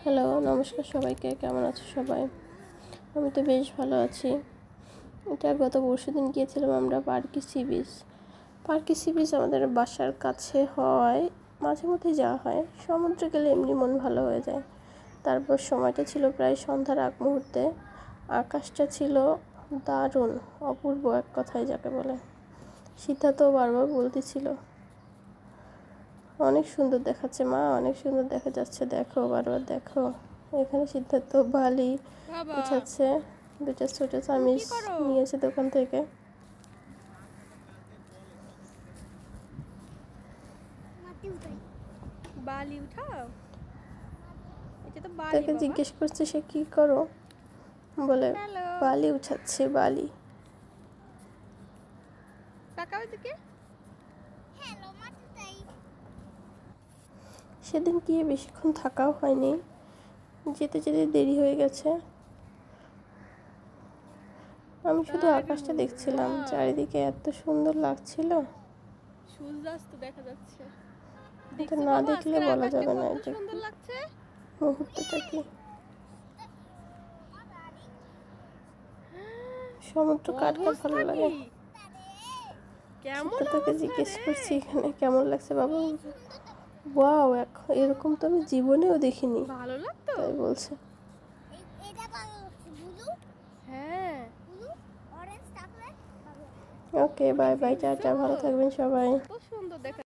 Hello, নমস্কার সবাইকে। কেমন আছো সবাই? আমি তো বেশ ভালো আছি। এটা গত পরশুদিন গিয়েছিলাম আমরা পার্কি সি বিচ আমাদের বাসার কাছে হয়, মাঝে মধ্যে যাওয়া হয়। সমুদ্রে গেলে এমনি মন ভালো হয়ে যায়। তারপর সময়টা ছিল প্রায় সন্ধ্যার আগ মুহূর্তে। আকাশটা ছিল দারুণ, অপূর্ব এক কথায় যাকে বলে। সিদ্ধার্থ বারবার বলতেছিল অনেক সুন্দর দেখাচ্ছে মা, অনেক সুন্দর দেখা যাচ্ছে, দেখো বারবার দেখো। এখানে সিদ্ধার্থ বালি উঠাচ্ছে, দুটো ছোট চামিচ নিয়েছে দোকান থেকে। বালি উঠাও, এটা তো বালি তাকে বাবা। জিজ্ঞেস করছে সে কি করো, বলে হ্যালো, বালি উঠাচ্ছে বালি। তাকাও এদিকে। সেদিন গিয়ে বেশিক্ষণ থাকাও হয়নি, যেতে যেতে দেরি হয়ে গেছে। আমি শুধু আকাশটা দেখছিলাম, চারিদিকে এত সুন্দর লাগছিল। সূর্যাস্ত দেখা যাচ্ছে। এটা দেখছো না বাবা, দেখলে আজকের বলা আকাশটা যাবে না কত যে সুন্দর লাগছে। মুহূর্তটা কি। সমুদ্র কার কার ভালো অবস্থা কি? লাগে? কেমন সেটা তোকে অবস্থা জিজ্ঞেস রে? করছি এখানে কেমন লাগছে বাবা। ওয়াও, এরকম তো আমি জীবনেও দেখিনি, ভালো লাগতো? তাই বলছে। হ্যাঁ, ওকে, বাই বাই, টাটা, দেখছো ভালো থাকবেন সবাই। কত সুন্দর দেখা